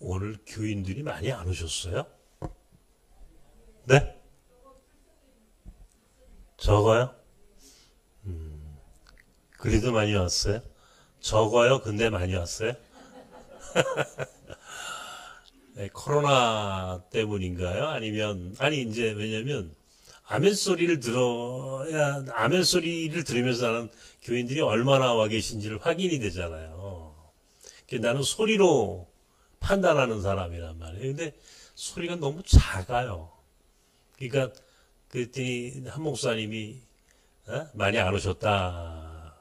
오늘 교인들이 많이 안 오셨어요? 네? 적어요? 그래도 많이 왔어요? 적어요? 근데 많이 왔어요? 네, 코로나 때문인가요? 아니, 이제, 왜냐면, 아멘 소리를 아멘 소리를 들으면서 나는 교인들이 얼마나 와 계신지를 확인이 되잖아요. 나는 소리로 판단하는 사람이란 말이에요. 근데 소리가 너무 작아요. 그러니까, 그랬더니 한 목사님이, 많이 안 오셨다.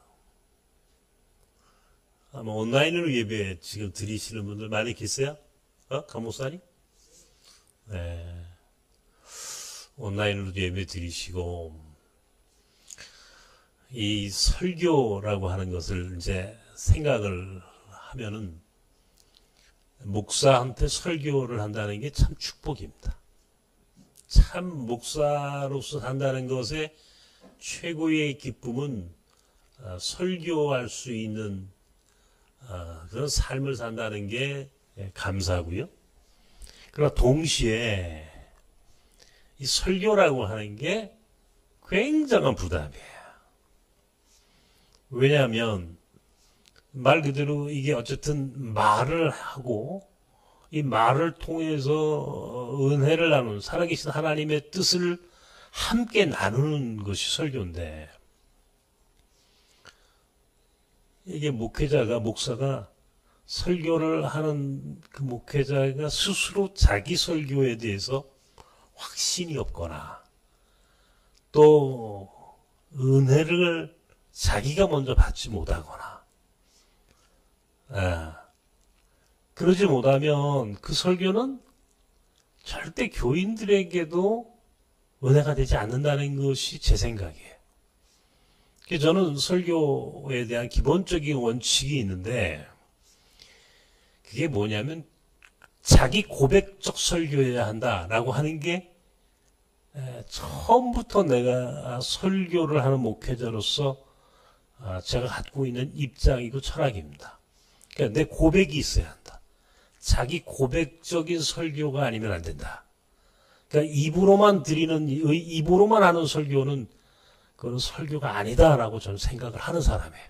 아마 온라인으로 예배 지금 드리시는 분들 많이 계세요? 강 목사님? 네. 온라인으로 예배 드리시고, 이 설교라고 하는 것을 이제 생각을 하면은, 목사한테 설교를 한다는 게 참 축복입니다. 참 목사로서 산다는 것의 최고의 기쁨은 설교할 수 있는 그런 삶을 산다는 게 감사하고요. 그러나 동시에 이 설교라고 하는 게 굉장한 부담이에요. 왜냐하면 말 그대로 이게 어쨌든 말을 하고 이 말을 통해서 은혜를 나누는 살아계신 하나님의 뜻을 함께 나누는 것이 설교인데, 이게 목사가 설교를 하는 그 목회자가 스스로 자기 설교에 대해서 확신이 없거나 또 은혜를 자기가 먼저 받지 못하거나 그러지 못하면 그 설교는 절대 교인들에게도 은혜가 되지 않는다는 것이 제 생각이에요. 그래서 저는 설교에 대한 기본적인 원칙이 있는데, 그게 뭐냐면 자기 고백적 설교해야 한다라고 하는 게 처음부터 내가 설교를 하는 목회자로서 제가 갖고 있는 입장이고 철학입니다. 그러니까 내 고백이 있어야 한다. 자기 고백적인 설교가 아니면 안 된다. 그러니까 입으로만 하는 설교는 그건 설교가 아니다라고 저는 생각을 하는 사람이에요.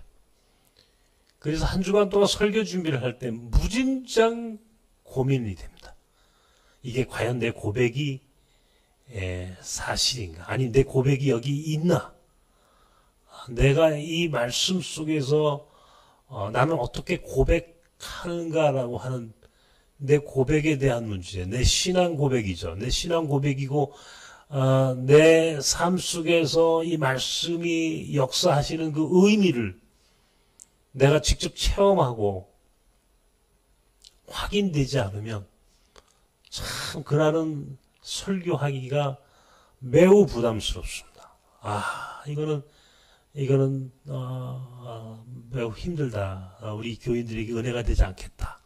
그래서 한 주간 동안 설교 준비를 할 때 무진장 고민이 됩니다. 이게 과연 내 고백이 사실인가? 아니, 내 고백이 여기 있나? 내가 이 말씀 속에서 나는 어떻게 고백하는가라고 하는 내 고백에 대한 문제, 내 신앙 고백이죠. 내 신앙 고백이고 내 삶 속에서 이 말씀이 역사하시는 그 의미를 내가 직접 체험하고 확인되지 않으면 참 그날은 설교하기가 매우 부담스럽습니다. 이거는 매우 힘들다. 우리 교인들에게 은혜가 되지 않겠다.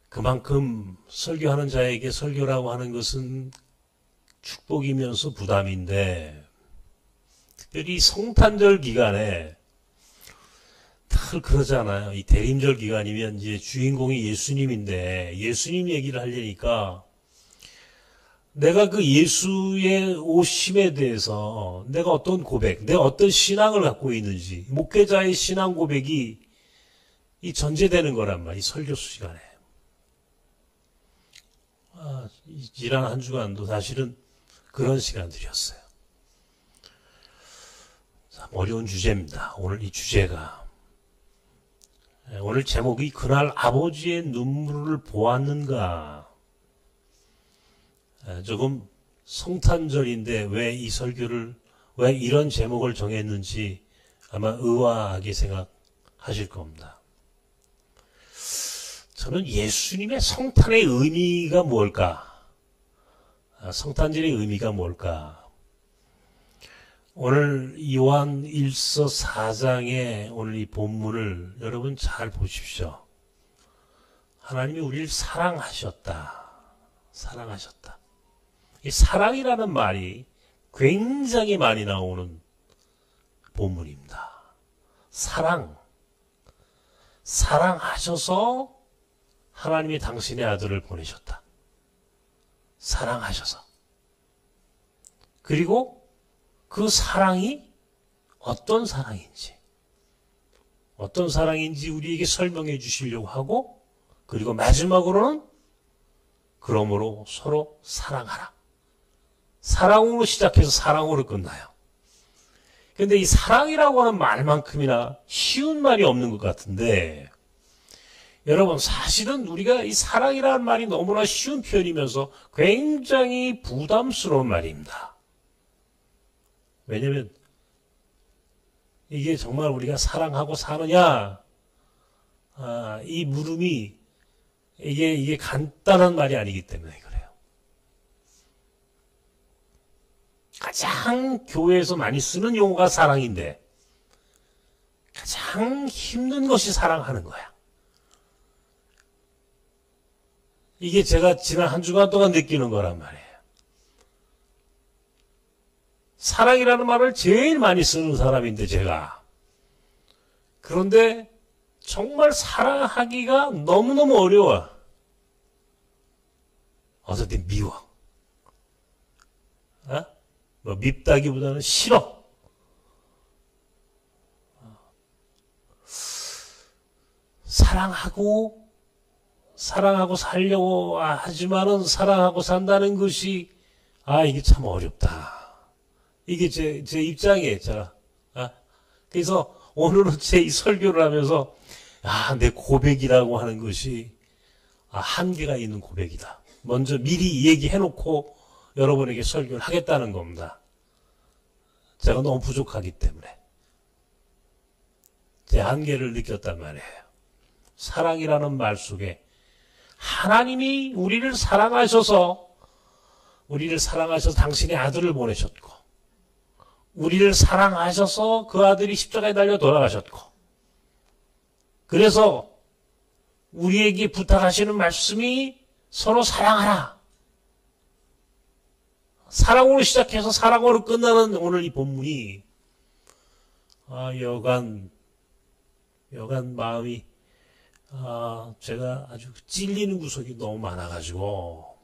그만큼 설교하는 자에게 설교라고 하는 것은 축복이면서 부담인데, 특별히 성탄절 기간에 늘 그러잖아요. 이 대림절 기간이면 이제 주인공이 예수님인데, 예수님 얘기를 하려니까 내가 그 예수의 오심에 대해서 내가 어떤 고백, 내가 어떤 신앙을 갖고 있는지, 목회자의 신앙 고백이 이 전제되는 거란 말이에요. 이 설교 시간에. 지난 한 주간도 사실은 그런 시간들이었어요. 참 어려운 주제입니다. 오늘 이 주제가. 오늘 제목이 그날 아버지의 눈물을 보았는가. 조금 성탄절인데 왜 이런 제목을 정했는지 아마 의아하게 생각하실 겁니다. 저는 예수님의 성탄의 의미가 뭘까? 성탄절의 의미가 뭘까? 오늘 요한 1서 4장의 오늘 이 본문을 여러분 잘 보십시오. 하나님이 우리를 사랑하셨다. 사랑하셨다. 이 사랑이라는 말이 굉장히 많이 나오는 본문입니다. 사랑하셔서 하나님이 당신의 아들을 보내셨다. 사랑하셔서. 그리고 그 사랑이 어떤 사랑인지 우리에게 설명해 주시려고 하고, 그리고 마지막으로는 그러므로 서로 사랑하라. 사랑으로 시작해서 사랑으로 끝나요. 근데 이 사랑이라고 하는 말만큼이나 쉬운 말이 없는 것 같은데, 여러분 사실은 우리가 이 사랑이라는 말이 너무나 쉬운 표현이면서 굉장히 부담스러운 말입니다. 왜냐하면 이게 정말 우리가 사랑하고 사느냐, 이 물음이 이게 간단한 말이 아니기 때문에 그래요. 가장 교회에서 많이 쓰는 용어가 사랑인데 가장 힘든 것이 사랑하는 거야. 이게 제가 지난 한 주간 동안 느끼는 거란 말이에요. 사랑이라는 말을 제일 많이 쓰는 사람인데 제가. 그런데 정말 사랑하기가 너무너무 어려워. 어쨌든 미워. 뭐 밉다기보다는 싫어. 사랑하고 살려고 하지만은 사랑하고 산다는 것이 이게 참 어렵다. 이게 제 입장이에요. 제가. 그래서 오늘은 제 이 설교를 하면서 내 고백이라고 하는 것이 한계가 있는 고백이다. 먼저 미리 얘기해놓고 여러분에게 설교를 하겠다는 겁니다. 제가 너무 부족하기 때문에 제 한계를 느꼈단 말이에요. 사랑이라는 말 속에 하나님이 우리를 사랑하셔서 당신의 아들을 보내셨고, 우리를 사랑하셔서 그 아들이 십자가에 달려 돌아가셨고, 그래서 우리에게 부탁하시는 말씀이 서로 사랑하라. 사랑으로 시작해서 사랑으로 끝나는 오늘 이 본문이 여간 마음이 제가 아주 찔리는 구석이 너무 많아가지고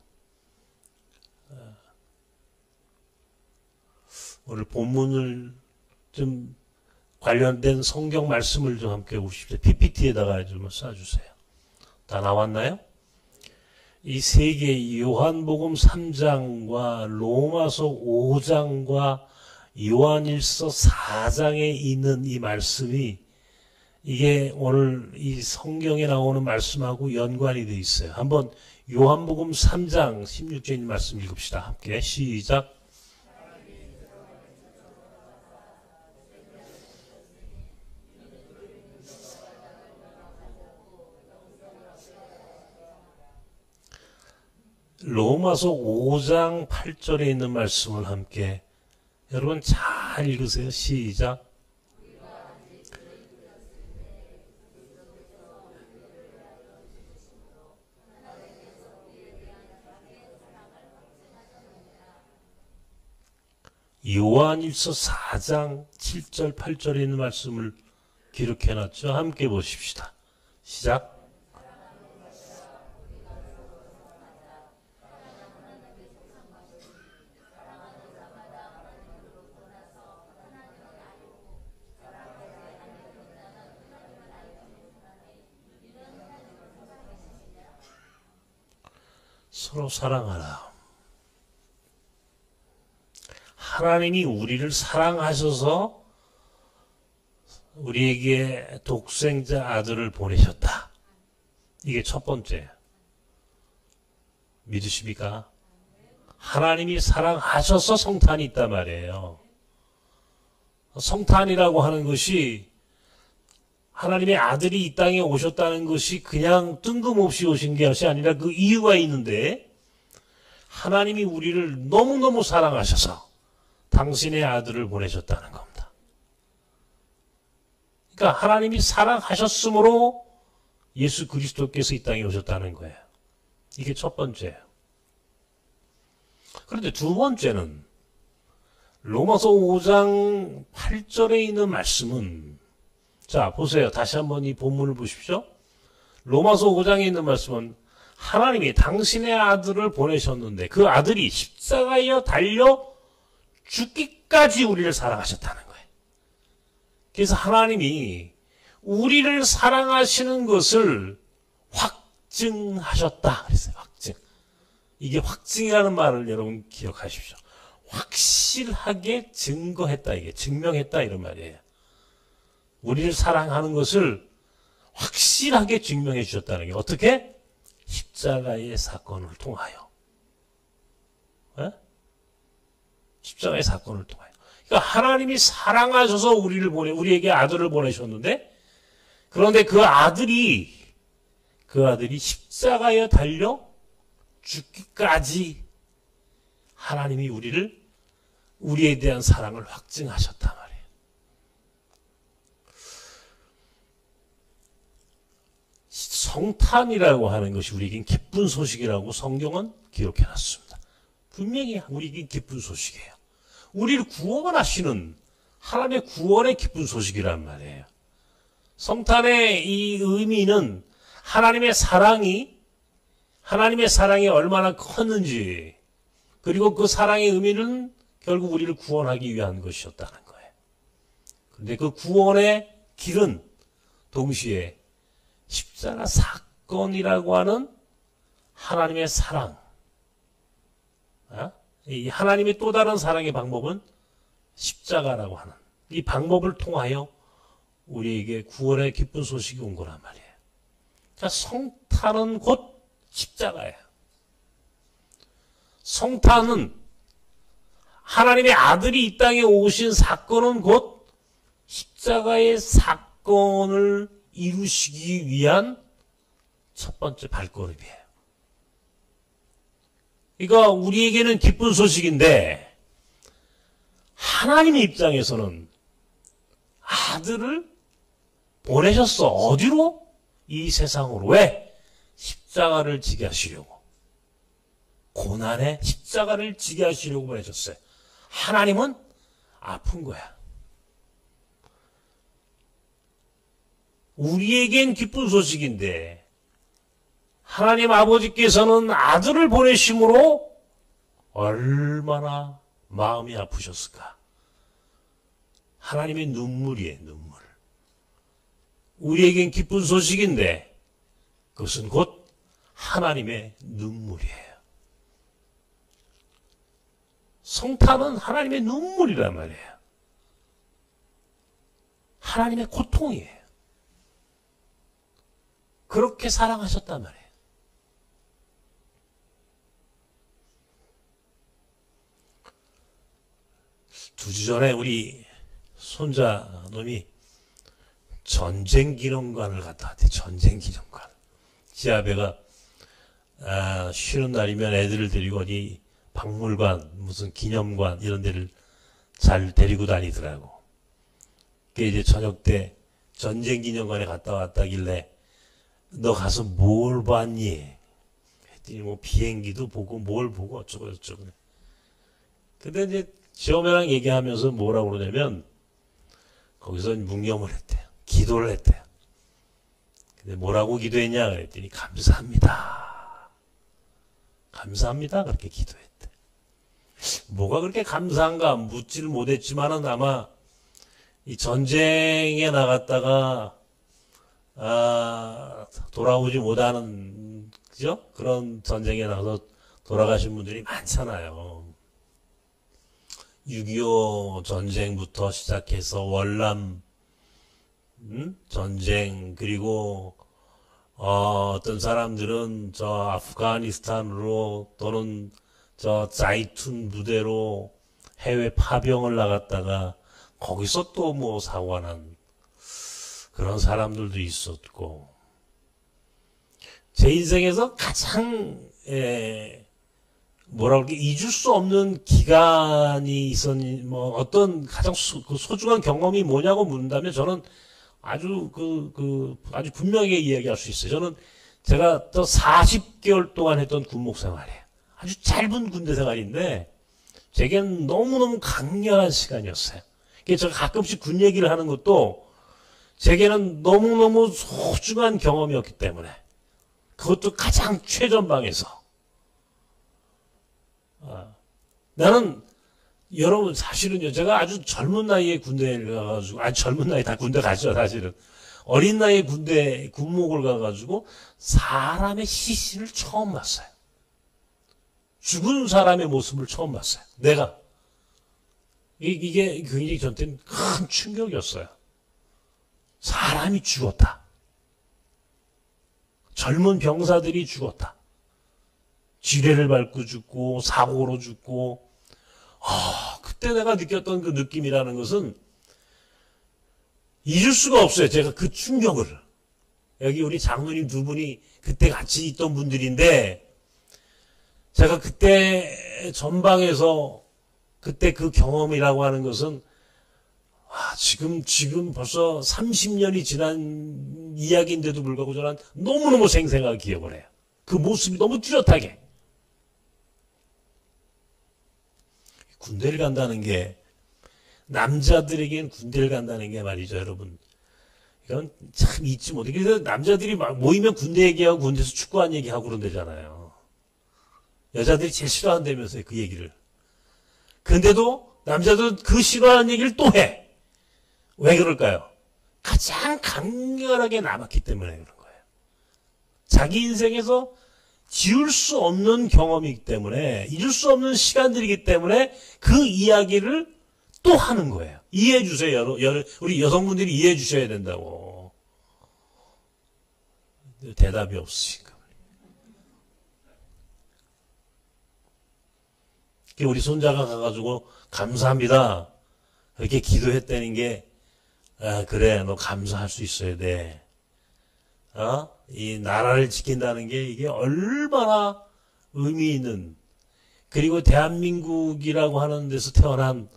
오늘 본문을 좀 관련된 성경 말씀을 좀 함께 보십시오. PPT에다가 좀 쏴주세요. 다 나왔나요? 이 세 개 요한복음 3장과 로마서 5장과 요한일서 4장에 있는 이 말씀이 이게 오늘 이 성경에 나오는 말씀하고 연관이 되어 있어요. 한번 요한복음 3장 16절의 말씀 읽읍시다. 함께 시작. 로마서 5장 8절에 있는 말씀을 함께 여러분 잘 읽으세요. 시작. 요한일서 4장 7절 8절에 있는 말씀을 기록해놨죠. 함께 보십시다. 시작. 서로 사랑하라. 하나님이 우리를 사랑하셔서 우리에게 독생자 아들을 보내셨다. 이게 첫 번째. 믿으십니까? 하나님이 사랑하셔서 성탄이 있단 말이에요. 성탄이라고 하는 것이 하나님의 아들이 이 땅에 오셨다는 것이 그냥 뜬금없이 오신 것이 아니라 그 이유가 있는데, 하나님이 우리를 너무너무 사랑하셔서 당신의 아들을 보내셨다는 겁니다. 그러니까 하나님이 사랑하셨으므로 예수 그리스도께서 이 땅에 오셨다는 거예요. 이게 첫 번째예요. 그런데 두 번째는 로마서 5장 8절에 있는 말씀은, 자 보세요. 다시 한번 이 본문을 보십시오. 로마서 5장에 있는 말씀은 하나님이 당신의 아들을 보내셨는데 그 아들이 십자가에 달려 죽기까지 우리를 사랑하셨다는 거예요. 그래서 하나님이 우리를 사랑하시는 것을 확증하셨다 그랬어요. 확증. 이게 확증이라는 말을 여러분 기억하십시오. 확실하게 증거했다, 이게 증명했다 이런 말이에요. 우리를 사랑하는 것을 확실하게 증명해 주셨다는 게 어떻게? 십자가의 사건을 통하여. 에? 십자가의 사건을 통하여. 그러니까 하나님이 사랑하셔서 우리에게 아들을 보내셨는데, 그런데 그 아들이 십자가에 달려 죽기까지 하나님이 우리에 대한 사랑을 확증하셨단 말이에요. 성탄이라고 하는 것이 우리에겐 기쁜 소식이라고 성경은 기록해 놨습니다. 분명히 우리에겐 기쁜 소식이에요. 우리를 구원하시는 하나님의 구원의 기쁜 소식이란 말이에요. 성탄의 이 의미는 하나님의 사랑이 얼마나 컸는지, 그리고 그 사랑의 의미는 결국 우리를 구원하기 위한 것이었다는 거예요. 그런데 그 구원의 길은 동시에 십자가 사건이라고 하는 하나님의 사랑, 이 하나님의 또 다른 사랑의 방법은 십자가라고 하는 이 방법을 통하여 우리에게 구원의 기쁜 소식이 온 거란 말이에요. 그러니까 성탄은 곧 십자가예요. 성탄은 하나님의 아들이 이 땅에 오신 사건은 곧 십자가의 사건을 이루시기 위한 첫 번째 발걸음이에요. 그러니까 우리에게는 기쁜 소식인데 하나님의 입장에서는 아들을 보내셨어. 어디로? 이 세상으로. 왜? 십자가를 지게 하시려고. 고난의 십자가를 지게 하시려고 보내셨어요. 하나님은 아픈 거야. 우리에겐 기쁜 소식인데 하나님 아버지께서는 아들을 보내심으로 얼마나 마음이 아프셨을까. 하나님의 눈물이에요, 눈물. 우리에겐 기쁜 소식인데 그것은 곧 하나님의 눈물이에요. 성탄은 하나님의 눈물이란 말이에요. 하나님의 고통이에요. 그렇게 사랑하셨단 말이에요. 두 주 전에 우리 손자놈이 전쟁기념관을 갔다 왔대. 전쟁기념관. 지 아베가 쉬는 날이면 애들을 데리고 어디 박물관, 무슨 기념관 이런 데를 잘 데리고 다니더라고. 그게 이제 저녁 때 전쟁기념관에 갔다 왔다길래 너 가서 뭘 봤니? 했더니 뭐 비행기도 보고 뭘 보고 어쩌고 저쩌고. 근데 이제 지엄이랑 얘기하면서 뭐라고 그러냐면 거기서 묵념을 했대요. 기도를 했대요. 근데 뭐라고 기도했냐 그랬더니 감사합니다. 감사합니다. 그렇게 기도했대. 뭐가 그렇게 감사한가 묻지를 못했지만은 아마 이 전쟁에 나갔다가 돌아오지 못하는 그죠? 그런 전쟁에 나가서 돌아가신 분들이 많잖아요. 6.25 전쟁부터 시작해서 월남 전쟁, 그리고 어떤 사람들은 저 아프가니스탄으로 또는 저 자이툰 부대로 해외 파병을 나갔다가 거기서 또 뭐 사고가 난 그런 사람들도 있었고, 제 인생에서 가장 뭐라고 그럴까 잊을 수 없는 기간이 있었니, 뭐 어떤 가장 소중한 경험이 뭐냐고 묻는다면 저는 아주 아주 분명하게 이야기할 수 있어요. 저는 제가 또 40개월 동안 했던 군목 생활이에요. 아주 짧은 군대 생활인데 제겐 너무너무 강렬한 시간이었어요. 그래서 제가 가끔씩 군 얘기를 하는 것도 제게는 너무너무 소중한 경험이었기 때문에 그것도 가장 최전방에서 나는 여러분 사실은요 제가 아주 젊은 나이에 군대를 가가지고 젊은 나이 다 군대 가죠 사실은 어린 나이에 군대 군목을 가가지고 사람의 시신을 처음 봤어요. 죽은 사람의 모습을 처음 봤어요. 내가 이게 굉장히 저한테는 큰 충격이었어요. 사람이 죽었다. 젊은 병사들이 죽었다. 지뢰를 밟고 죽고 사고로 죽고 그때 내가 느꼈던 그 느낌이라는 것은 잊을 수가 없어요. 제가 그 충격을. 여기 우리 장로님 두 분이 그때 같이 있던 분들인데 제가 그때 전방에서 그때 그 경험이라고 하는 것은 지금 벌써 30년이 지난 이야기인데도 불구하고 저는 너무너무 생생하게 기억을 해요. 그 모습이 너무 뚜렷하게. 군대를 간다는 게 남자들에겐 군대를 간다는 게 말이죠 여러분 이건 참 잊지 못해. 그래서 남자들이 막 모이면 군대 얘기하고 군대에서 축구한 얘기하고 그런다잖아요. 여자들이 제일 싫어한다면서요 그 얘기를. 근데도 남자들은 그 싫어하는 얘기를 또 해. 왜 그럴까요? 가장 강렬하게 남았기 때문에 그런 거예요. 자기 인생에서 지울 수 없는 경험이기 때문에 잊을 수 없는 시간들이기 때문에 그 이야기를 또 하는 거예요. 이해해 주세요. 우리 여성분들이 이해해 주셔야 된다고. 대답이 없으신가. 우리 손자가 가가지고 감사합니다. 이렇게 기도했다는 게 그래 너 감사할 수 있어야 돼. 이 나라를 지킨다는 게 이게 얼마나 의미 있는 그리고 대한민국이라고 하는 데서 태어난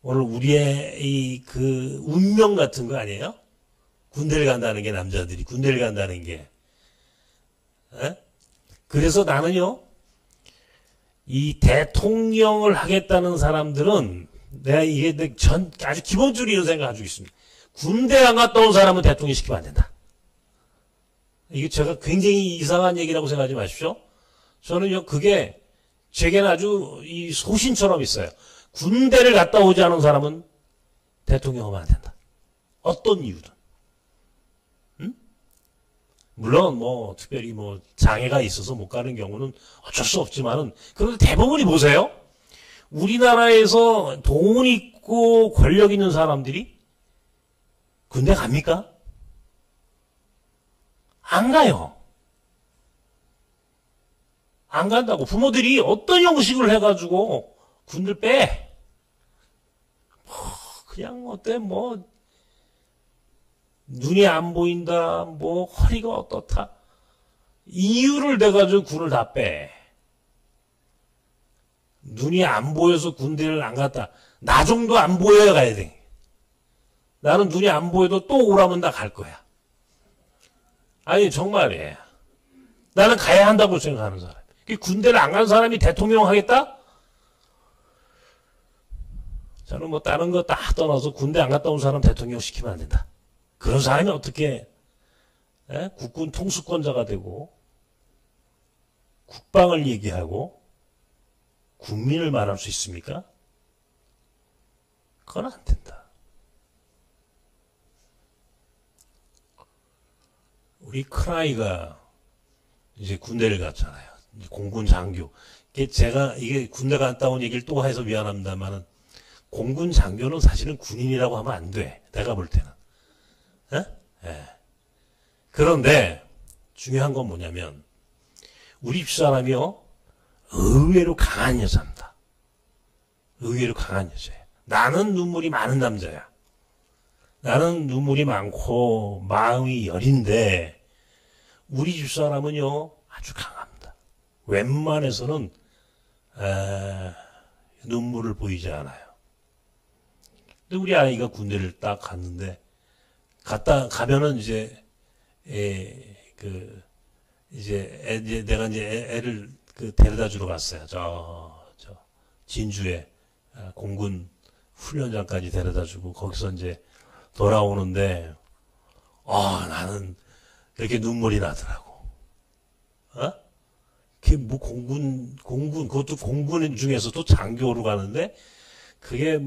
오늘 우리의 이 그 운명 같은 거 아니에요? 군대를 간다는 게 남자들이 군대를 간다는 게. 그래서 나는요. 이 대통령을 하겠다는 사람들은 내가 이게 아주 기본적으로 이런 생각 가지고 있습니다. 군대 안 갔다 온 사람은 대통령 시키면 안 된다. 이게 제가 굉장히 이상한 얘기라고 생각하지 마십시오. 저는요 그게 제게는 아주 이 소신처럼 있어요. 군대를 갔다 오지 않은 사람은 대통령 하면 안 된다. 어떤 이유든. 물론 뭐 특별히 뭐 장애가 있어서 못 가는 경우는 어쩔 수 없지만은 그런데 대부분이 보세요. 우리나라에서 돈 있고 권력 있는 사람들이 군대 갑니까? 안 가요. 안 간다고. 부모들이 어떤 형식을 해가지고 군대를 빼. 그냥 어때 뭐 눈이 안 보인다, 뭐 허리가 어떻다. 이유를 대가지고 군을 다 빼. 눈이 안 보여서 군대를 안 갔다. 나 정도 안 보여야 가야 돼. 나는 눈이 안 보여도 또 오라면 나 갈 거야. 아니 정말이에요. 나는 가야 한다고 생각하는 사람. 군대를 안 간 사람이 대통령 하겠다? 저는 뭐 다른 거 다 떠나서 군대 안 갔다 온 사람 대통령 시키면 안 된다. 그런 사람이 어떻게 국군 통수권자가 되고 국방을 얘기하고 국민을 말할 수 있습니까? 그건 안 된다. 우리 큰아이가 이제 군대를 갔잖아요. 공군 장교. 제가 이게 군대 갔다 온 얘기를 또 해서 미안합니다만은 공군 장교는 사실은 군인이라고 하면 안 돼. 내가 볼 때는. 그런데 중요한 건 뭐냐면 우리 집사람이요 의외로 강한 여자입니다. 의외로 강한 여자예요. 나는 눈물이 많은 남자야. 나는 눈물이 많고 마음이 여린데 우리 집사람은요 아주 강합니다. 웬만해서는 눈물을 보이지 않아요. 근데 우리 아이가 군대를 딱 갔는데 가면은 이제 이제 내가 이제 애를 데려다 주러 갔어요. 저 진주에 공군 훈련장까지 데려다 주고 거기서 이제 돌아오는데 나는 그렇게 눈물이 나더라고. 어? 그게 뭐 공군, 그것도 공군 중에서도 장교로 가는데, 그게,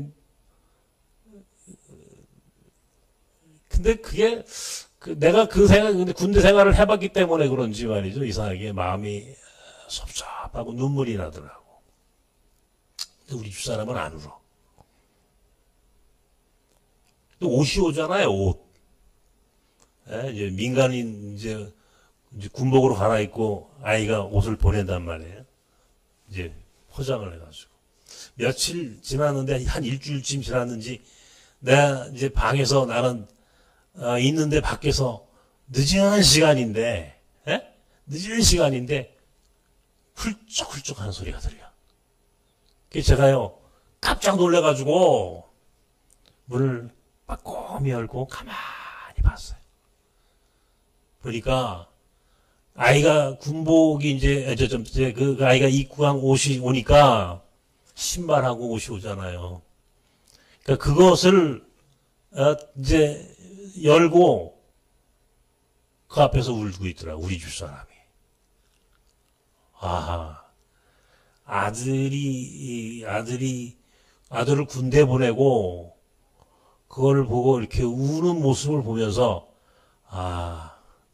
근데 그게, 내가 근데 군대 생활을 해봤기 때문에 그런지 말이죠. 이상하게 마음이 섭섭하고 눈물이 나더라고. 근데 우리 집사람은 안 울어. 또 옷이 오잖아요, 옷. 예, 이제 민간인, 이제 군복으로 갈아입고 아이가 옷을 보낸단 말이에요. 이제 포장을 해가지고. 며칠 지났는데, 한 일주일쯤 지났는지, 내가 이제 방에서 나는, 있는데 밖에서 늦은 시간인데, 예? 늦은 시간인데, 훌쩍훌쩍 하는 소리가 들려. 그래서 제가요, 깜짝 놀래가지고, 문을 빠꼼히 열고 가만히 봤어요. 보니까, 아이가 군복이 이제, 그 아이가 입고 간 옷이 오니까, 신발하고 옷이 오잖아요. 그러니까 그것을, 이제, 열고, 그 앞에서 울고 있더라, 우리 집사람이. 아들을 군대 보내고, 그거를 보고 이렇게 우는 모습을 보면서,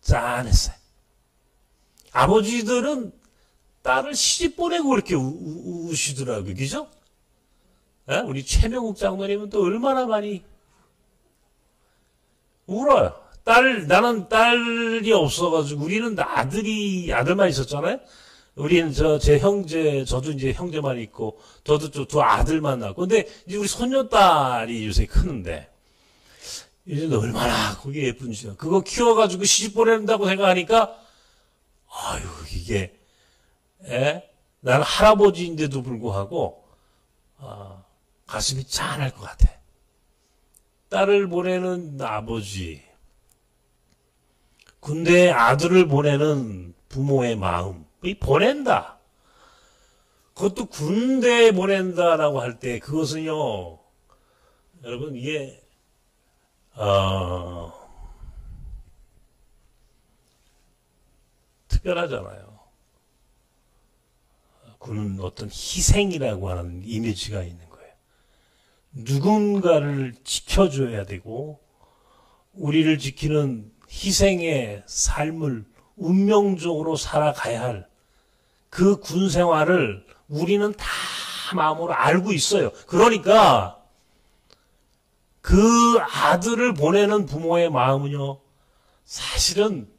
짠했어요. 아버지들은 딸을 시집 보내고 그렇게 우시더라고요. 그죠? 우리 최명욱 장로님은 또 얼마나 많이 울어요. 나는 딸이 없어가지고, 우리는 아들만 있었잖아요? 우리는 제 형제, 저도 이제 형제만 있고, 저도 두 아들만 낳고. 근데 이제 우리 손녀딸이 요새 크는데, 이제 얼마나 그게 예쁜지. 그거 키워가지고 시집 보낸다고 생각하니까, 이게, 나는 할아버지인데도 불구하고, 가슴이 짠할 것 같아. 딸을 보내는 아버지, 군대에 아들을 보내는 부모의 마음, 보낸다. 그것도 군대에 보낸다라고 할 때, 그것은요, 여러분, 이게, 특별하잖아요. 군은 어떤 희생이라고 하는 이미지가 있는 거예요. 누군가를 지켜줘야 되고, 우리를 지키는 희생의 삶을 운명적으로 살아가야 할 그 군 생활을 우리는 다 마음으로 알고 있어요. 그러니까 그 아들을 보내는 부모의 마음은요, 사실은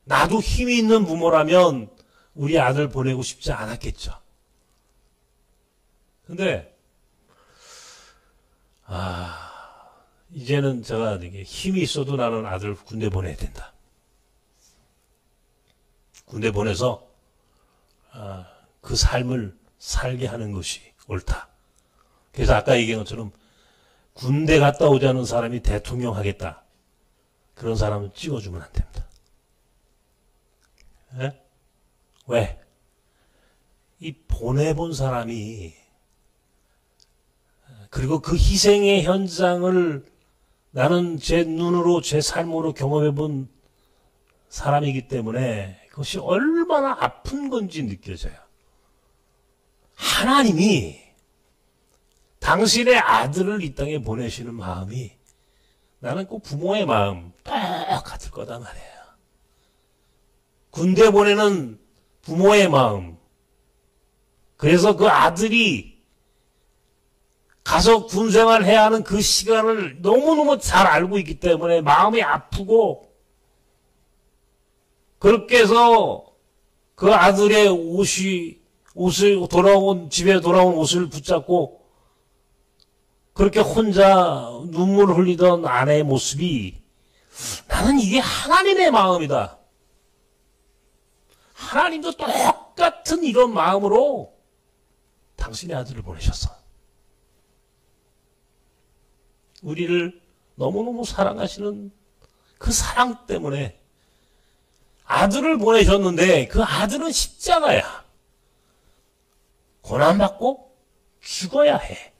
나도 힘이 있는 부모라면 우리 아들 보내고 싶지 않았겠죠. 근데 이제는 제가 되게 힘이 있어도 나는 아들 군대 보내야 된다. 군대 보내서 그 삶을 살게 하는 것이 옳다. 그래서 아까 얘기한 것처럼 군대 갔다 오자는 사람이 대통령 하겠다. 그런 사람은 찍어주면 안 됩니다. 왜? 이 보내본 사람이, 그리고 그 희생의 현장을 나는 제 눈으로, 제 삶으로 경험해본 사람이기 때문에 그것이 얼마나 아픈 건지 느껴져요. 하나님이 당신의 아들을 이 땅에 보내시는 마음이 나는 꼭 부모의 마음 똑같을 거다 말이에요. 군대 보내는 부모의 마음. 그래서 그 아들이 가서 군 생활해야 하는 그 시간을 너무너무 잘 알고 있기 때문에 마음이 아프고, 그렇게 해서 그 아들의 집에 돌아온 옷을 붙잡고 그렇게 혼자 눈물 흘리던 아내의 모습이, 나는 이게 하나님의 마음이다. 하나님도 똑같은 이런 마음으로 당신의 아들을 보내셨어. 우리를 너무너무 사랑하시는 그 사랑 때문에 아들을 보내셨는데, 그 아들은 십자가야. 고난받고 죽어야 해.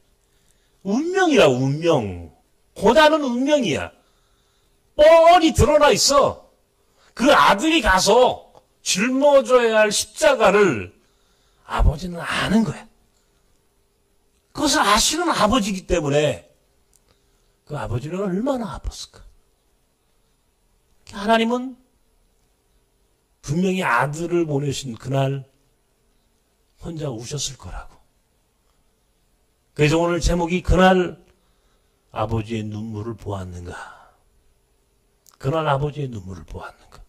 운명이라, 운명. 고난은 운명이야. 뻔히 드러나 있어. 그 아들이 가서 짊어져야 할 십자가를 아버지는 아는 거야. 그것을 아시는 아버지이기 때문에 그 아버지는 얼마나 아팠을까. 하나님은 분명히 아들을 보내신 그날 혼자 우셨을 거라고. 그래서 오늘 제목이 그날 아버지의 눈물을 보았는가. 그날 아버지의 눈물을 보았는가.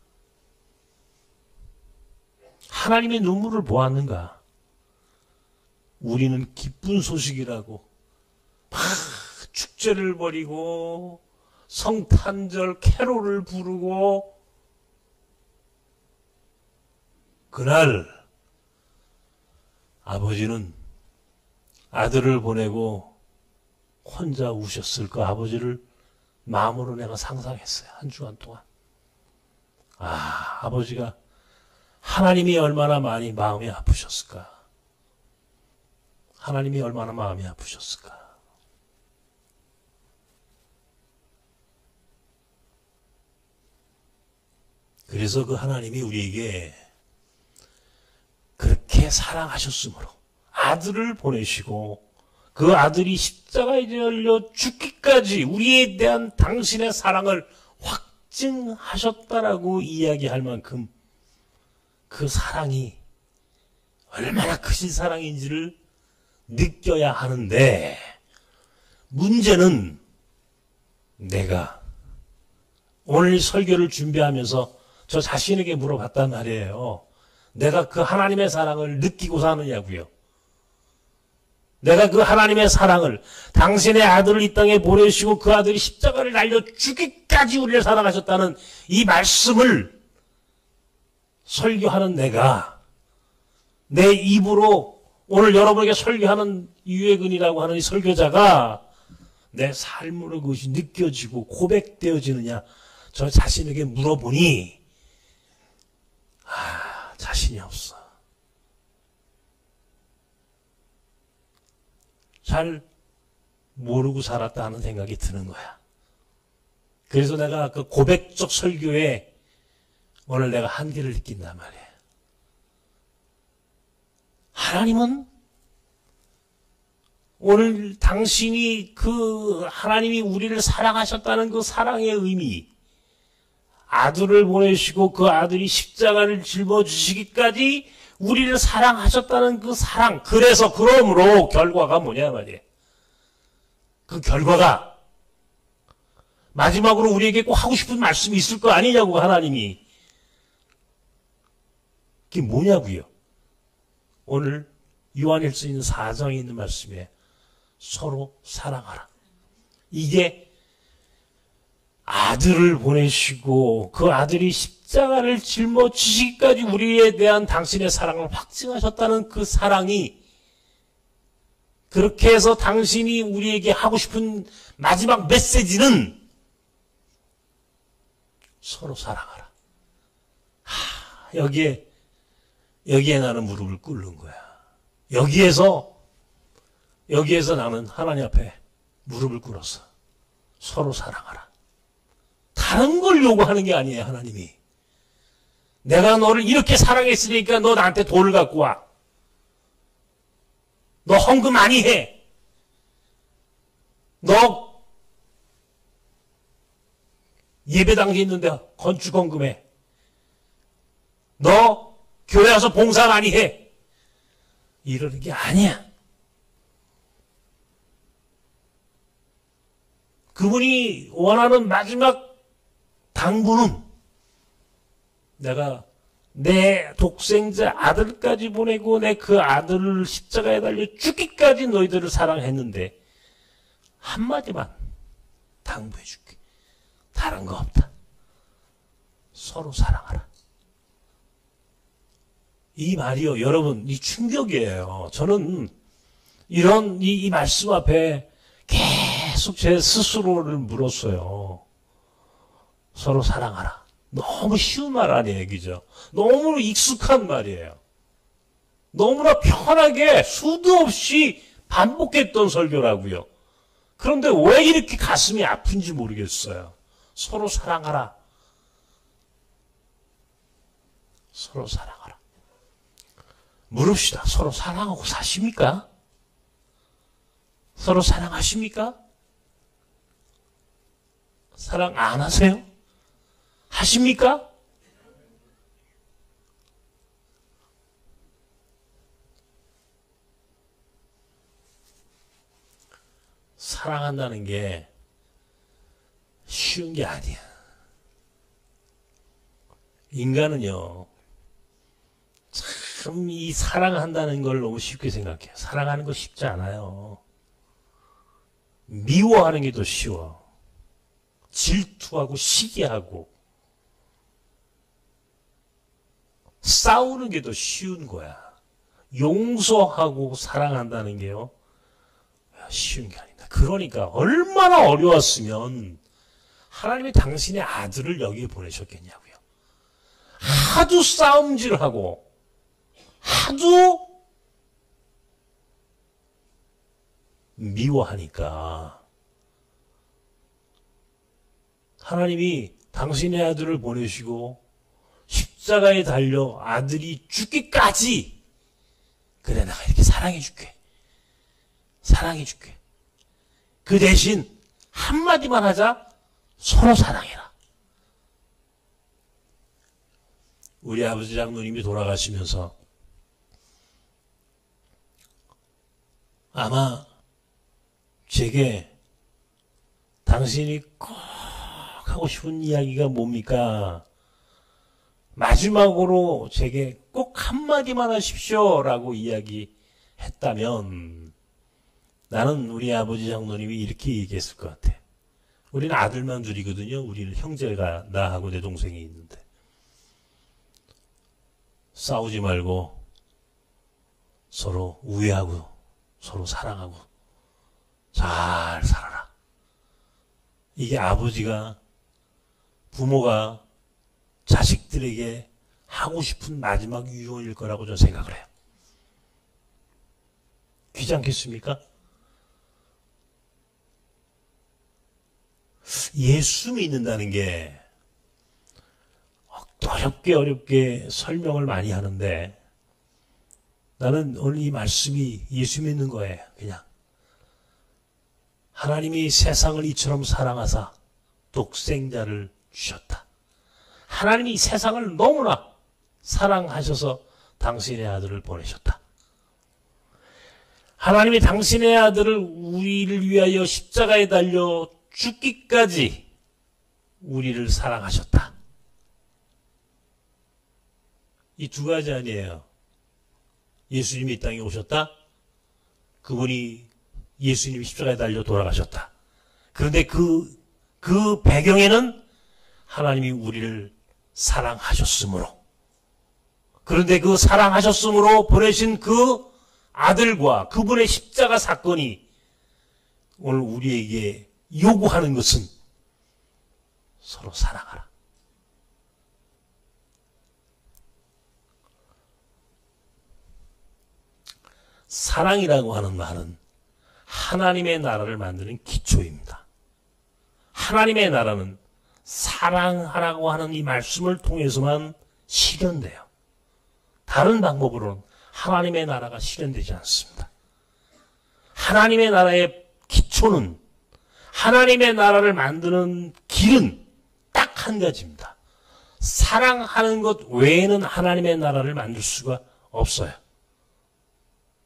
하나님의 눈물을 보았는가. 우리는 기쁜 소식이라고 막 축제를 벌이고 성탄절 캐롤을 부르고 그날 아버지는 아들을 보내고 혼자 우셨을 그 아버지를 마음으로 내가 상상했어요. 한 주간 동안. 아버지가 하나님이 얼마나 많이 마음이 아프셨을까. 하나님이 얼마나 마음이 아프셨을까. 그래서 그 하나님이 우리에게 그렇게 사랑하셨으므로 아들을 보내시고 그 아들이 십자가에 달려 죽기까지 우리에 대한 당신의 사랑을 확증하셨다라고 이야기할 만큼 그 사랑이 얼마나 크신 사랑인지를 느껴야 하는데, 문제는 내가 오늘 설교를 준비하면서 저 자신에게 물어봤단 말이에요. 내가 그 하나님의 사랑을 느끼고 사느냐고요. 내가 그 하나님의 사랑을, 당신의 아들을 이 땅에 보내시고 그 아들이 십자가를 달려 죽기까지 우리를 사랑하셨다는 이 말씀을 설교하는 내가 내 입으로 오늘 여러분에게 설교하는 유해근이라고 하는 이 설교자가 내 삶으로 그것이 느껴지고 고백되어지느냐, 저 자신에게 물어보니 자신이 없어. 잘 모르고 살았다 하는 생각이 드는 거야. 그래서 내가 그 고백적 설교에 오늘 내가 한계를 느낀단 말이야. 하나님은 오늘 당신이 그 하나님이 우리를 사랑하셨다는 그 사랑의 의미, 아들을 보내시고 그 아들이 십자가를 짊어지시기까지 우리를 사랑하셨다는 그 사랑, 그래서 그러므로 결과가 뭐냐 말이에요. 그 결과가 마지막으로 우리에게 꼭 하고 싶은 말씀이 있을 거 아니냐고, 하나님이. 그게 뭐냐고요. 오늘 요한일서 있는 4장에 있는 말씀에 서로 사랑하라. 이게 아들을 보내시고 그 아들이 십자가를 짊어지시기까지 우리에 대한 당신의 사랑을 확증하셨다는 그 사랑이, 그렇게 해서 당신이 우리에게 하고 싶은 마지막 메시지는 서로 사랑하라. 여기에 나는 무릎을 꿇는 거야. 여기에서 나는 하나님 앞에 무릎을 꿇었어. 서로 사랑하라. 다른 걸 요구하는 게 아니에요, 하나님이. 내가 너를 이렇게 사랑했으니까 너 나한테 돈을 갖고 와. 너 헌금 많이 해. 너 예배당에 있는데 건축 헌금해. 너 교회 와서 봉사 많이 해. 이러는 게 아니야. 그분이 원하는 마지막 당부는 내가 내 독생자 아들까지 보내고 내 그 아들을 십자가에 달려 죽기까지 너희들을 사랑했는데 한마디만 당부해 줄게. 다른 거 없다. 서로 사랑하라. 이 말이요, 여러분, 이 충격이에요. 저는 이런 이 말씀 앞에 계속 제 스스로를 물었어요. 서로 사랑하라. 너무 쉬운 말 아니에요, 그죠? 너무 익숙한 말이에요. 너무나 편하게 수도 없이 반복했던 설교라고요. 그런데 왜 이렇게 가슴이 아픈지 모르겠어요. 서로 사랑하라. 서로 사랑하라. 물읍시다. 서로 사랑하고 사십니까? 서로 사랑하십니까? 사랑 안 하세요? 하십니까? 사랑한다는 게 쉬운 게 아니야. 인간은요, 참 이 사랑한다는 걸 너무 쉽게 생각해요. 사랑하는 거 쉽지 않아요. 미워하는 게 더 쉬워. 질투하고 시기하고 싸우는 게 더 쉬운 거야. 용서하고 사랑한다는 게요, 쉬운 게 아니다. 그러니까 얼마나 어려웠으면 하나님이 당신의 아들을 여기에 보내셨겠냐고요. 하도 싸움질하고 하도 미워하니까 하나님이 당신의 아들을 보내시고 십자가에 달려 아들이 죽기까지, 그래 내가 이렇게 사랑해 줄게. 사랑해 줄게. 그 대신 한마디만 하자. 서로 사랑해라. 우리 아버지 장로님이 돌아가시면서 아마 제게 당신이 꼭 하고 싶은 이야기가 뭡니까? 마지막으로 제게 꼭 한마디만 하십시오 라고 이야기했다면 나는 우리 아버지 장로님이 이렇게 얘기했을 것 같아. 우리는 아들만 둘이거든요. 우리는 형제가 나하고 내 동생이 있는데. 싸우지 말고 서로 우애하고 서로 사랑하고 잘 살아라. 이게 아버지가, 부모가 자식들에게 하고 싶은 마지막 유언일 거라고 저는 생각을 해요. 그렇지 않겠습니까? 예수 믿는다는 게 어렵게 설명을 많이 하는데 나는 오늘 이 말씀이 예수 믿는 거예요. 그냥 하나님이 세상을 이처럼 사랑하사 독생자를 주셨다. 하나님이 세상을 너무나 사랑하셔서 당신의 아들을 보내셨다. 하나님이 당신의 아들을 우리를 위하여 십자가에 달려 죽기까지 우리를 사랑하셨다. 이 두 가지 아니에요. 예수님이 이 땅에 오셨다. 그분이 예수님이 십자가에 달려 돌아가셨다. 그런데 그 배경에는 하나님이 우리를 사랑하셨으므로, 그런데 그 사랑하셨으므로 보내신 그 아들과 그분의 십자가 사건이 오늘 우리에게 요구하는 것은 서로 사랑하라. 사랑이라고 하는 말은 하나님의 나라를 만드는 기초입니다. 하나님의 나라는 사랑하라고 하는 이 말씀을 통해서만 실현돼요. 다른 방법으로는 하나님의 나라가 실현되지 않습니다. 하나님의 나라의 기초는, 하나님의 나라를 만드는 길은 딱 한 가지입니다. 사랑하는 것 외에는 하나님의 나라를 만들 수가 없어요.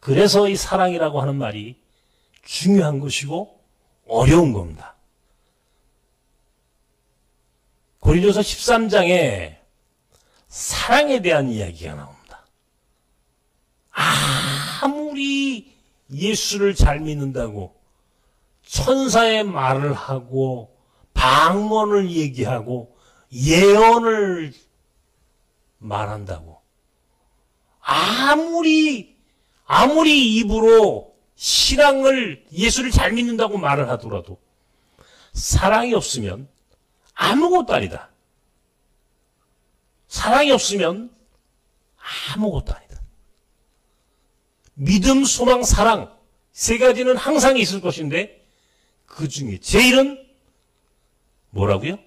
그래서 이 사랑이라고 하는 말이 중요한 것이고 어려운 겁니다. 고린도서 13장에 사랑에 대한 이야기가 나옵니다. 아무리 예수를 잘 믿는다고 천사의 말을 하고 방언을 얘기하고 예언을 말한다고 아무리 입으로 신앙을, 예수를 잘 믿는다고 말을 하더라도 사랑이 없으면 아무것도 아니다. 사랑이 없으면 아무것도 아니다. 믿음, 소망, 사랑 세 가지는 항상 있을 것인데 그 중에 제일은 뭐라고요?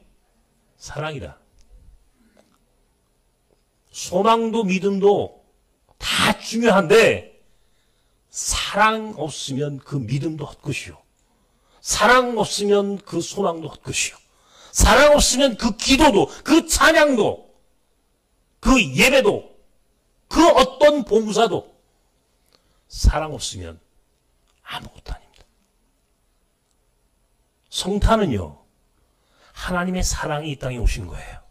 사랑이다. 소망도 믿음도 다 중요한데 사랑 없으면 그 믿음도 헛것이요. 사랑 없으면 그 소망도 헛것이요. 사랑 없으면 그 기도도, 그 찬양도, 그 예배도, 그 어떤 봉사도 사랑 없으면 아무것도 아닙니다. 성탄은요, 하나님의 사랑이 이 땅에 오신 거예요.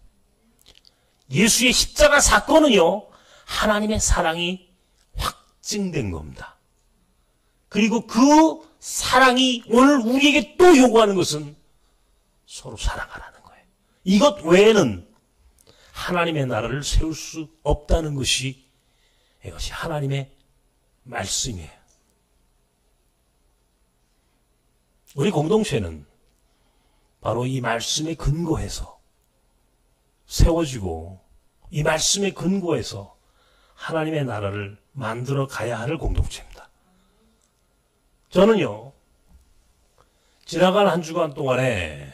예수의 십자가 사건은요, 하나님의 사랑이 확증된 겁니다. 그리고 그 사랑이 오늘 우리에게 또 요구하는 것은 서로 사랑하라는 거예요. 이것 외에는 하나님의 나라를 세울 수 없다는 것이 이것이 하나님의 말씀이에요. 우리 공동체는 바로 이 말씀에 근거해서 세워지고 이 말씀에 근거해서 하나님의 나라를 만들어 가야 할 공동체입니다. 저는요, 지나간 한 주간 동안에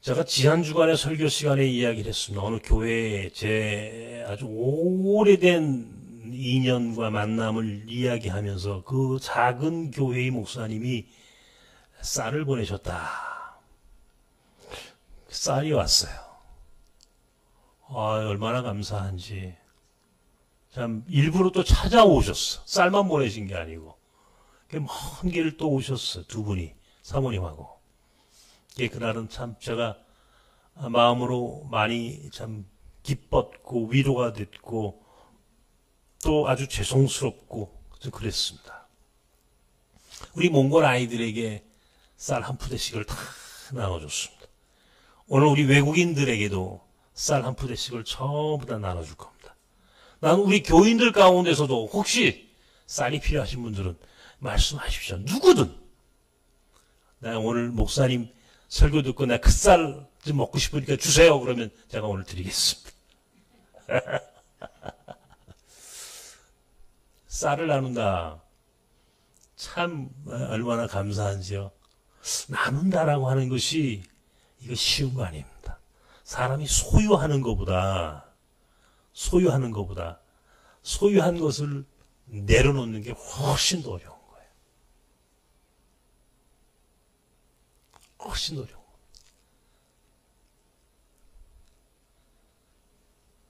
제가 지난 주간에 설교 시간에 이야기를 했습니다. 어느 교회에 제 아주 오래된 인연과 만남을 이야기하면서 그 작은 교회의 목사님이 쌀을 보내셨다. 쌀이 왔어요. 얼마나 감사한지. 참 일부러 또 찾아오셨어. 쌀만 보내신 게 아니고 먼 길을 또 오셨어. 두 분이 사모님하고. 그날은 참 제가 마음으로 많이 참 기뻤고 위로가 됐고 또 아주 죄송스럽고 그랬습니다. 우리 몽골 아이들에게 쌀 한 푸대씩을 다 나눠줬습니다. 오늘 우리 외국인들에게도 쌀 한 푸대씩을 전부 다 나눠줄 겁니다. 난 우리 교인들 가운데서도 혹시 쌀이 필요하신 분들은 말씀하십시오. 누구든. 나 오늘 목사님 설교 듣고 나 그 쌀 좀 먹고 싶으니까 주세요. 그러면 제가 오늘 드리겠습니다. 쌀을 나눈다. 참 얼마나 감사한지요. 나눈다라고 하는 것이 이거 쉬운 거 아닙니다. 사람이 소유한 것을 내려놓는 게 훨씬 더 어려운 거예요. 훨씬 더 어려운 거예요.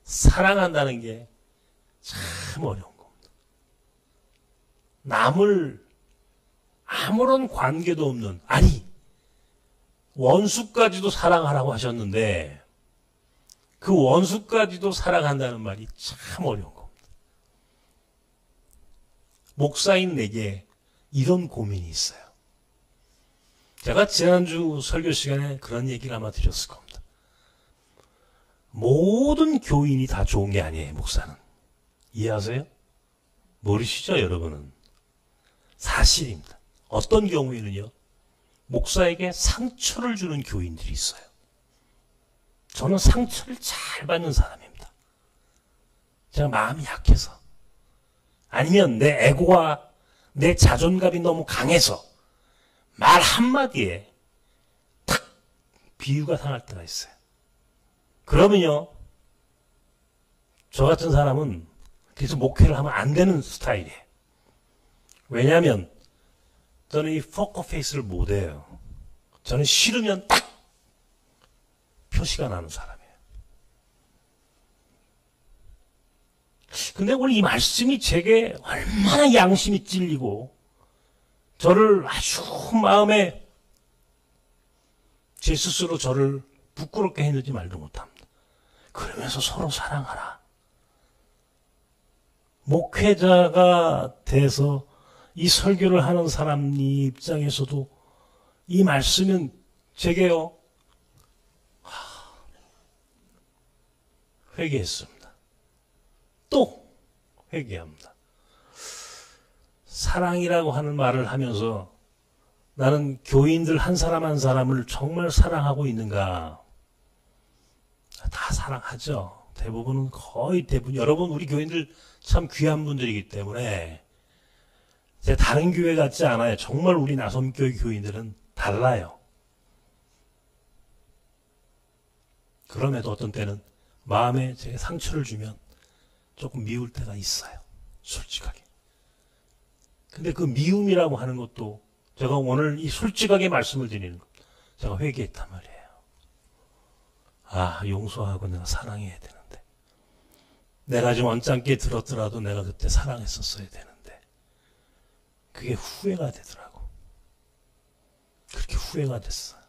사랑한다는 게 참 어려운 겁니다. 남을 아무런 관계도 없는, 아니 원수까지도 사랑하라고 하셨는데 그 원수까지도 사랑한다는 말이 참 어려운 겁니다. 목사인 내게 이런 고민이 있어요. 제가 지난주 설교 시간에 그런 얘기를 아마 드렸을 겁니다. 모든 교인이 다 좋은 게 아니에요, 목사는. 이해하세요? 모르시죠, 여러분은? 사실입니다. 어떤 경우에는요, 목사에게 상처를 주는 교인들이 있어요. 저는 상처를 잘 받는 사람입니다. 제가 마음이 약해서. 아니면 내 에고와 내 자존감이 너무 강해서 말 한마디에 탁 비유가 상할 때가 있어요. 그러면요, 저 같은 사람은 그래서 목회를 하면 안 되는 스타일이에요. 왜냐하면 저는 이 포커페이스를 못해요. 저는 싫으면 딱 표시가 나는 사람이에요. 근데 오늘 이 말씀이 제게 얼마나 양심이 찔리고 저를 아주 마음에 제 스스로 저를 부끄럽게 했는지 말도 못합니다. 그러면서 서로 사랑하라. 목회자가 돼서 이 설교를 하는 사람 입장에서도 이 말씀은 제게요, 회개했습니다. 또 회개합니다. 사랑이라고 하는 말을 하면서 나는 교인들 한 사람 한 사람을 정말 사랑하고 있는가? 다 사랑하죠. 대부분은 거의 대부분. 여러분 우리 교인들 참 귀한 분들이기 때문에 다른 교회 같지 않아요. 정말 우리 나섬교회 교인들은 달라요. 그럼에도 어떤 때는 마음에 제 상처를 주면 조금 미울 때가 있어요. 솔직하게. 근데 그 미움이라고 하는 것도 제가 오늘 이 솔직하게 말씀을 드리는 것, 제가 회개했단 말이에요. 아, 용서하고 내가 사랑해야 되는데. 내가 좀 언짢게 들었더라도 내가 그때 사랑했었어야 되는데. 그게 후회가 되더라고. 그렇게 후회가 됐어.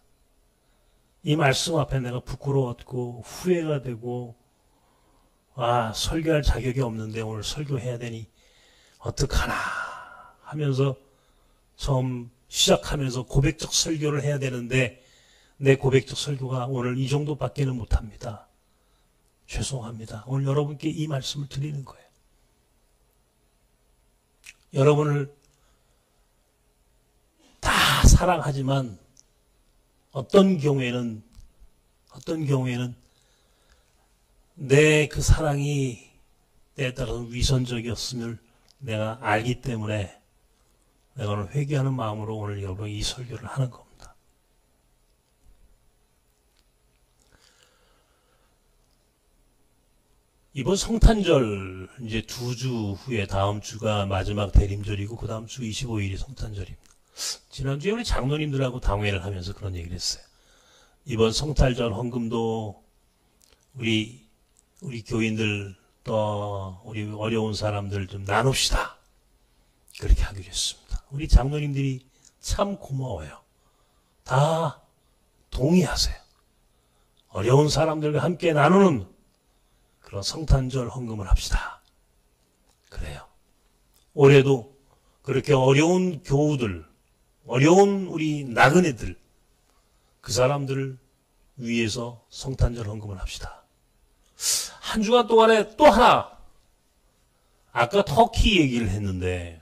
이 말씀 앞에 내가 부끄러웠고 후회가 되고, 아, 설교할 자격이 없는데 오늘 설교해야 되니 어떡하나 하면서 처음 시작하면서 고백적 설교를 해야 되는데 내 고백적 설교가 오늘 이 정도밖에는 못합니다. 죄송합니다. 오늘 여러분께 이 말씀을 드리는 거예요. 여러분을 다 사랑하지만 어떤 경우에는 내 그 사랑이 때에 따라서 위선적이었음을 내가 알기 때문에 내가 오늘 회개하는 마음으로 오늘 여러분 이 설교를 하는 겁니다. 이번 성탄절 이제 2주 후에 다음 주가 마지막 대림절이고 그 다음 주 25일이 성탄절입니다. 지난주에 우리 장로님들하고 당회를 하면서 그런 얘기를 했어요. 이번 성탄절 헌금도 우리 교인들 또 우리 어려운 사람들 좀 나눕시다. 그렇게 하기로 했습니다. 우리 장로님들이 참 고마워요. 다 동의하세요. 어려운 사람들과 함께 나누는 그런 성탄절 헌금을 합시다. 그래요. 올해도 그렇게 어려운 교우들, 어려운 우리 나그네들, 그 사람들을 위해서 성탄절 헌금을 합시다. 한 주간 동안에 또 하나, 아까 터키 얘기를 했는데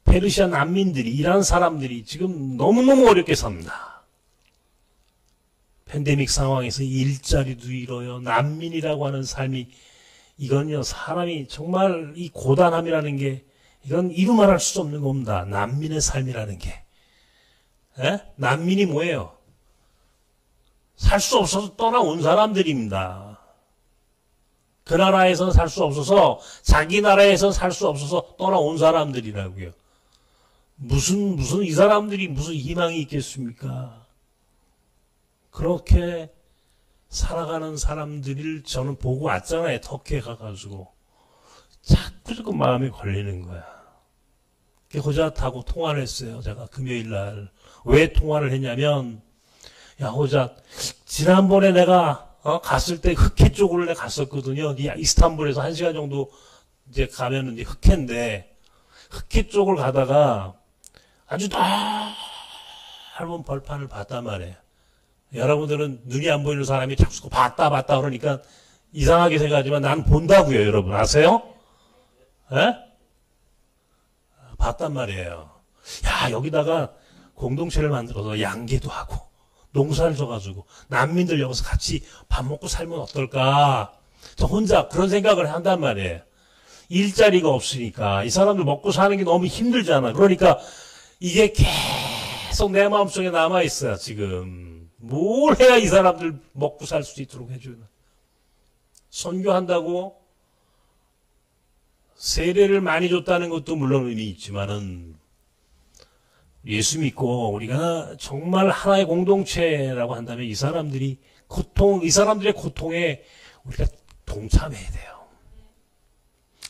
페르시아 난민들이, 이란 사람들이 지금 너무너무 어렵게 삽니다. 팬데믹 상황에서 일자리도 잃어요. 난민이라고 하는 삶이, 이건요, 사람이 정말 이 고단함이라는 게, 이건 이루말할 수 없는 겁니다. 난민의 삶이라는 게. 난민이 뭐예요? 살 수 없어서 떠나온 사람들입니다. 그 나라에서는 살 수 없어서, 자기 나라에서 살 수 없어서 떠나온 사람들이라고요. 무슨 이 사람들이 무슨 희망이 있겠습니까? 그렇게 살아가는 사람들을 저는 보고 왔잖아요. 터키에 가가지고. 자꾸 마음에 걸리는 거야. 호잣하고 통화를 했어요. 제가 금요일 날. 왜 통화를 했냐면, 야, 호잣, 지난번에 내가 갔을 때 흑해 쪽으로 내가 갔었거든요. 이스탄불에서 1시간 정도 이제 가면은 이제 흑해인데, 흑해 쪽을 가다가 아주 넓은 벌판을 봤단 말이에요. 여러분들은 눈이 안 보이는 사람이 자꾸 봤다 그러니까 이상하게 생각하지만 난 본다고요. 여러분 아세요? 에? 봤단 말이에요. 야, 여기다가 공동체를 만들어서 양계도 하고 농사를 져가지고 난민들 여기서 같이 밥 먹고 살면 어떨까? 저 혼자 그런 생각을 한단 말이에요. 일자리가 없으니까 이 사람들 먹고 사는 게 너무 힘들잖아. 그러니까 이게 계속 내 마음속에 남아있어요. 지금 뭘 해야 이 사람들 먹고 살 수 있도록 해주나. 선교한다고 세례를 많이 줬다는 것도 물론 의미 있지만은 예수 믿고 우리가 정말 하나의 공동체라고 한다면 이 사람들의 고통에 우리가 동참해야 돼요.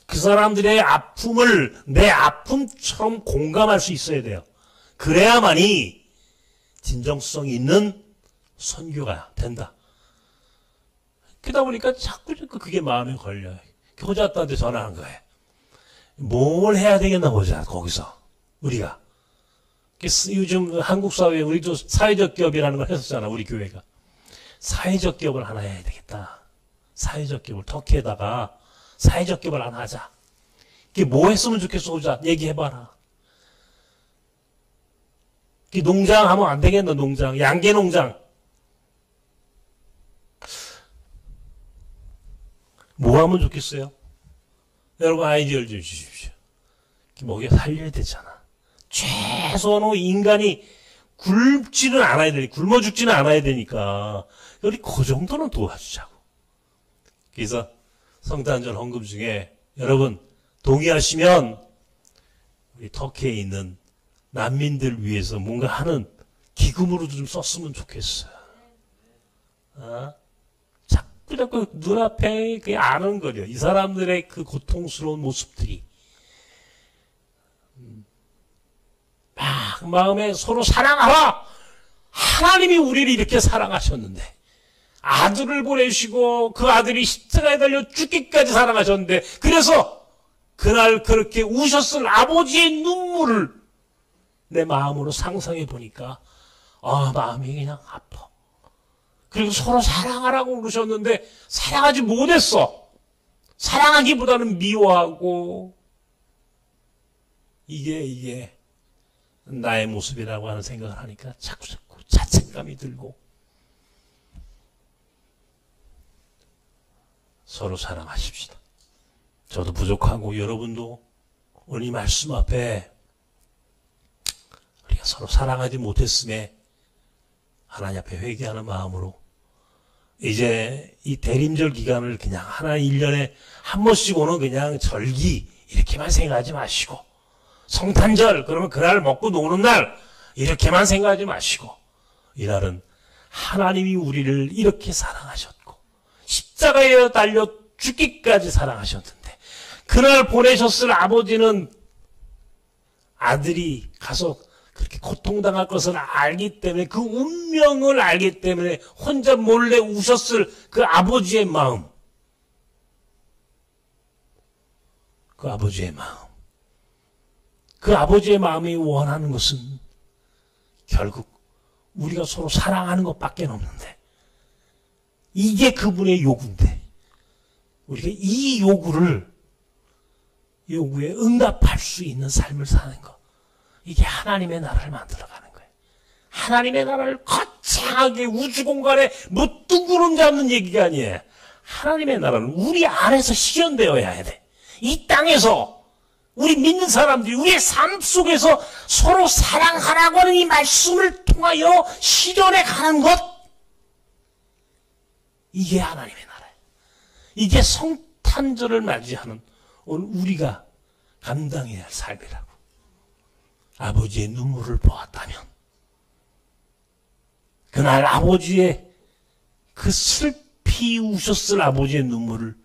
그 사람들의 아픔을 내 아픔처럼 공감할 수 있어야 돼요. 그래야만이 진정성 있는 선교가 된다. 그러다 보니까 자꾸 그게 마음에 걸려요. 호잣한테 전화한 거예요. 뭘 해야 되겠나 보자, 거기서. 우리가. 요즘 한국 사회에 우리도 사회적 기업이라는 걸 했었잖아, 우리 교회가. 사회적 기업을 하나 해야 되겠다. 사회적 기업을, 터키에다가 사회적 기업을 하나 하자. 이게 뭐 했으면 좋겠어, 보자. 얘기해봐라. 농장 하면 안 되겠나, 농장. 양계 농장. 뭐 하면 좋겠어요? 여러분 아이디어를 좀 주십시오. 먹여 살려야 되잖아. 최소한 인간이 굶지는 않아야 되니, 굶어 죽지는 않아야 되니까, 우리 그 정도는 도와주자고. 그래서 성탄절 헌금 중에 여러분 동의하시면 우리 터키에 있는 난민들 위해서 뭔가 하는 기금으로도 좀 썼으면 좋겠어요. 자꾸 눈앞에 그게 아른거려. 이 사람들의 그 고통스러운 모습들이. 막 마음에 서로 사랑하라! 하나님이 우리를 이렇게 사랑하셨는데, 아들을 보내시고 그 아들이 십자가에 달려 죽기까지 사랑하셨는데, 그래서 그날 그렇게 우셨을 아버지의 눈물을 내 마음으로 상상해 보니까 마음이 그냥 아파. 그리고 서로 사랑하라고 그러셨는데 사랑하지 못했어. 사랑하기보다는 미워하고, 이게 나의 모습이라고 하는 생각을 하니까 자꾸 자책감이 들고. 서로 사랑하십시다. 저도 부족하고 여러분도 오늘 이 말씀 앞에 우리가 서로 사랑하지 못했음에 하나님 앞에 회개하는 마음으로 이제 이 대림절 기간을 그냥 하나 1년에 한 번씩 오는 그냥 절기 이렇게만 생각하지 마시고, 성탄절 그러면 그날 먹고 노는 날 이렇게만 생각하지 마시고, 이날은 하나님이 우리를 이렇게 사랑하셨고 십자가에 달려 죽기까지 사랑하셨는데, 그날 보내셨을 아버지는 아들이 가서 그렇게 고통당할 것을 알기 때문에, 그 운명을 알기 때문에 혼자 몰래 우셨을 그 아버지의 마음, 그 아버지의 마음, 그 아버지의 마음이 원하는 것은 결국 우리가 서로 사랑하는 것밖에 없는데, 이게 그분의 요구인데, 우리가 이 요구에 응답할 수 있는 삶을 사는 것, 이게 하나님의 나라를 만들어가는 거예요. 하나님의 나라를 거창하게 우주 공간에 뭐 둥구름 잡는 얘기가 아니에요. 하나님의 나라는 우리 안에서 실현되어야 돼. 이 땅에서 우리 믿는 사람들이 우리의 삶 속에서 서로 사랑하라고 하는 이 말씀을 통하여 실현해 가는 것, 이게 하나님의 나라예요. 이게 성탄절을 맞이하는 오늘 우리가 감당해야 할 삶이라고. 아버지의 눈물을 보았다면, 그날 아버지의 그 슬피 우셨을 아버지의 눈물을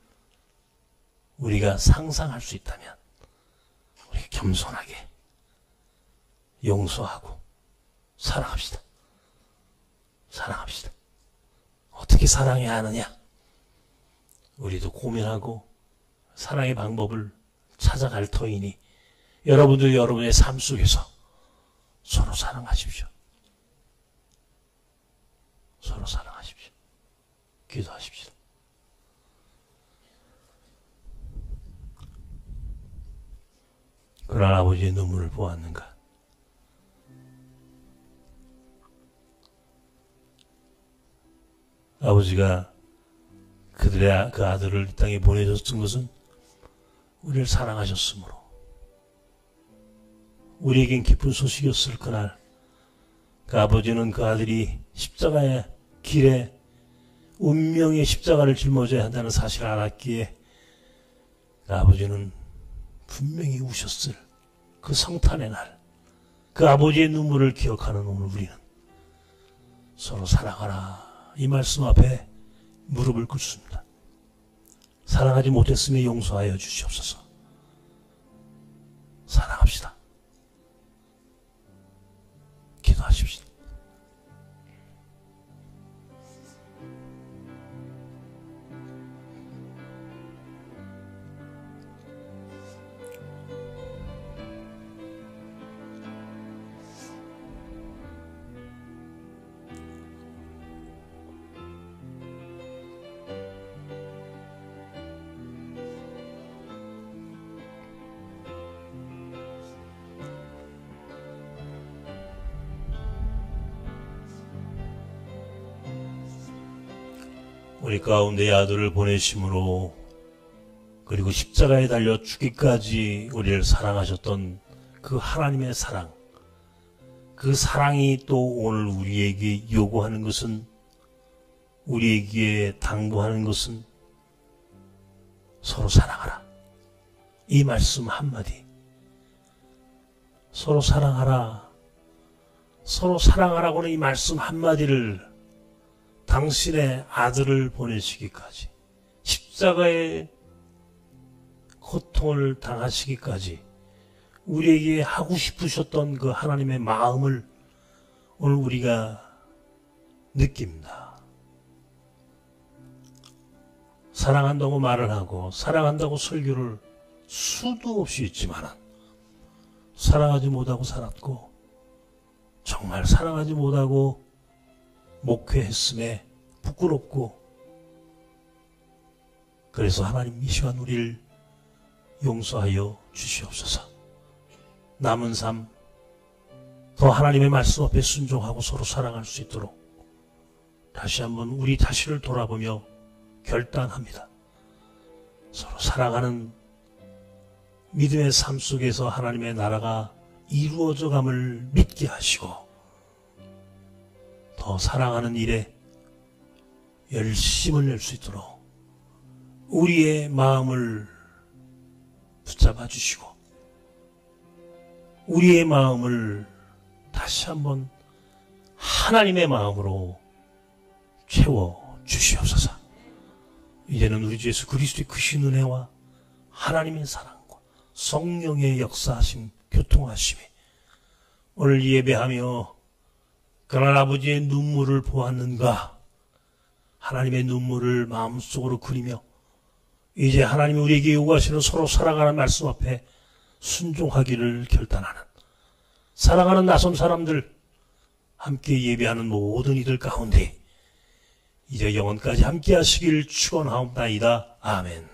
우리가 상상할 수 있다면, 우리가 겸손하게 용서하고 사랑합시다. 사랑합시다. 어떻게 사랑해야 하느냐? 우리도 고민하고 사랑의 방법을 찾아갈 터이니, 여러분들 여러분의 삶 속에서 서로 사랑하십시오. 서로 사랑하십시오. 기도하십시오. 그날 아버지의 눈물을 보았는가? 아버지가 그들의 그 아들을 이 땅에 보내줬던 것은 우리를 사랑하셨으므로, 우리에겐 기쁜 소식이었을 그날, 그 아버지는 그 아들이 십자가의 길에 운명의 십자가를 짊어져야 한다는 사실을 알았기에, 그 아버지는 분명히 우셨을 그 성탄의 날, 그 아버지의 눈물을 기억하는 오늘 우리는 서로 사랑하라, 이 말씀 앞에 무릎을 꿇습니다. 사랑하지 못했음에 용서하여 주시옵소서. 사랑합시다. 기도하십시오. 우리 가운데 아들을 보내심으로, 그리고 십자가에 달려 죽기까지 우리를 사랑하셨던 그 하나님의 사랑, 그 사랑이 또 오늘 우리에게 요구하는 것은, 우리에게 당부하는 것은 서로 사랑하라. 이 말씀 한마디. 서로 사랑하라. 서로 사랑하라고는 이 말씀 한마디를 당신의 아들을 보내시기까지, 십자가의 고통을 당하시기까지 우리에게 하고 싶으셨던 그 하나님의 마음을 오늘 우리가 느낍니다. 사랑한다고 말을 하고 사랑한다고 설교를 수도 없이 했지만 사랑하지 못하고 살았고, 정말 사랑하지 못하고 목회했음에 부끄럽고, 그래서 하나님 이 시간 우리를 용서하여 주시옵소서. 남은 삶 더 하나님의 말씀 앞에 순종하고 서로 사랑할 수 있도록 다시 한번 우리 자신을 돌아보며 결단합니다. 서로 사랑하는 믿음의 삶 속에서 하나님의 나라가 이루어져 감을 믿게 하시고, 더 사랑하는 일에 열심을 낼 수 있도록 우리의 마음을 붙잡아 주시고, 우리의 마음을 다시 한번 하나님의 마음으로 채워 주시옵소서. 이제는 우리 주 예수 그리스도의 크신 은혜와 하나님의 사랑과 성령의 역사하심, 교통하심이 오늘 예배하며 그날 아버지의 눈물을 보았는가, 하나님의 눈물을 마음속으로 그리며 이제 하나님이 우리에게 요구하시는 서로 사랑하는 말씀 앞에 순종하기를 결단하는, 사랑하는 낯선 사람들, 함께 예배하는 모든 이들 가운데 이제 영원까지 함께 하시길 축원하옵나이다. 아멘.